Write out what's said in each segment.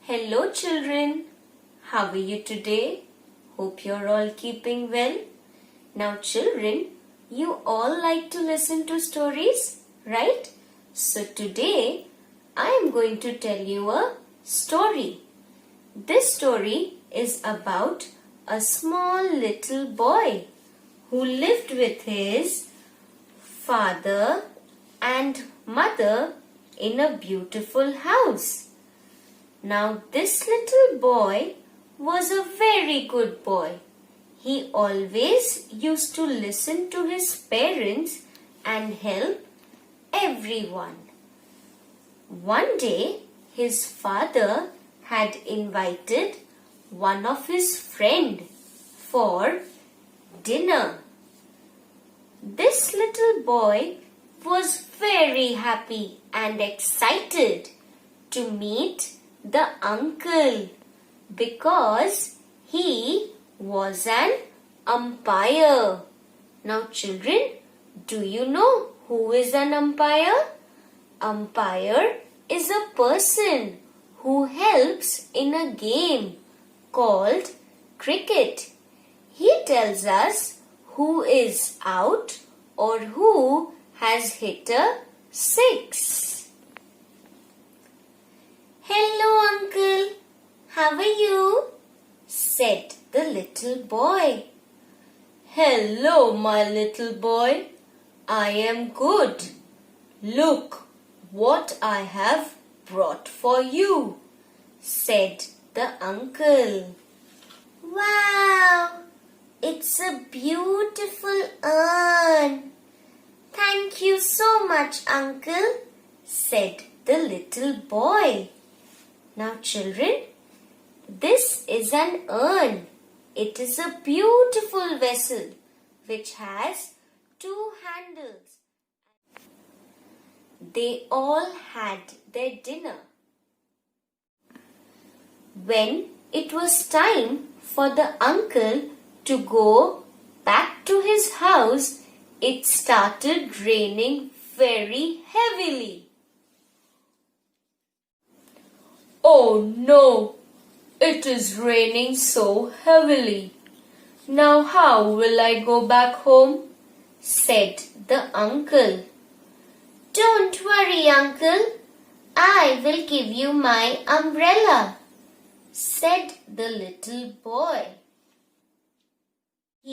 Hello children, how are you today? Hope you're all keeping well. Now children, you all like to listen to stories, right? So today I am going to tell you a story. This story is about a small little boy who lived with his father and mother in a beautiful house. Now this little boy was a very good boy. He always used to listen to his parents and help everyone. One day his father had invited one of his friends for dinner. This little boy was very happy and excited to meet the uncle because he was an umpire. Now children, do you know who is an umpire? Umpire is a person who helps in a game called cricket. He tells us who is out or who has hit a six. "Hello, uncle. How are you?" said the little boy. "Hello, my little boy. I am good. Look what I have brought for you," said the uncle. "Wow! It's a beautiful urn. Thank you so much, uncle," said the little boy. Now children, this is an urn. It is a beautiful vessel which has two handles. They all had their dinner. When it was time for the uncle to go back to his house, it started raining very heavily. "Oh no, it is raining so heavily. Now how will I go back home?" said the uncle. "Don't worry, uncle. I will give you my umbrella," said the little boy.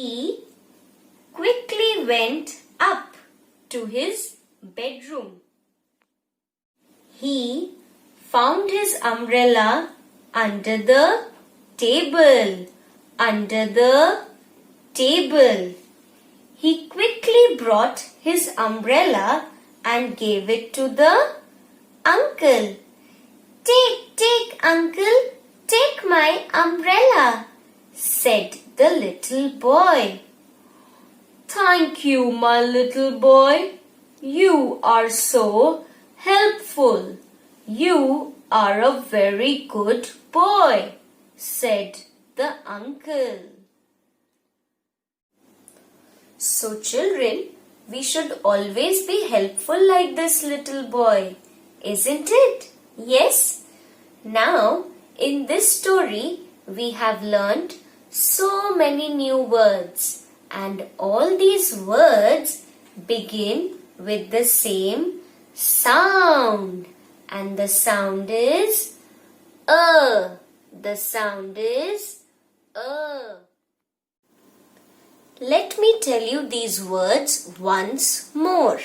He quickly went up to his bedroom. He found his umbrella under the table. He quickly brought his umbrella and gave it to the uncle. Take, uncle, take my umbrella," said the little boy. "Thank you, my little boy. You are so helpful. You are a very good boy," said the uncle. So children, we should always be helpful like this little boy, isn't it? Yes? Now, in this story, we have learned so many new words, and all these words begin with the same sound. And the sound is a. The sound is a. Let me tell you these words once more.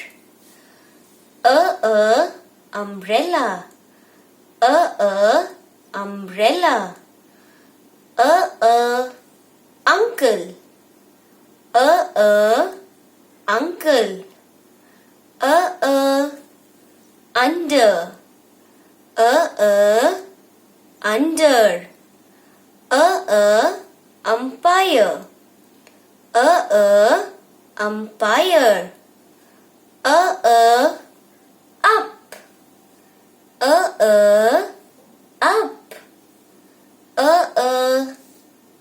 Umbrella. Umbrella. Uncle. Uncle. Under. Under. Umpire. Umpire. Up. Up.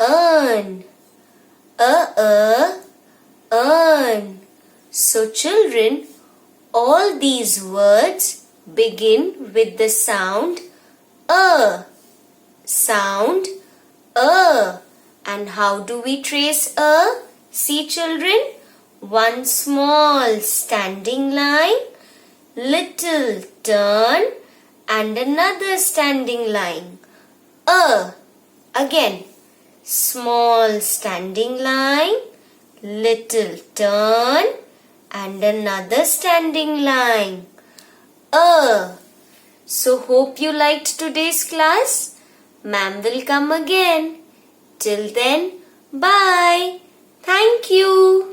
Earn. Earn. So children, all these words begin with the sound a. sound A. And how do we trace A? See children, one small standing line, little turn and another standing line. A. Again, small standing line, little turn and another standing line. A. So hope you liked today's class. Ma'am will come again. Till then, bye. Thank you.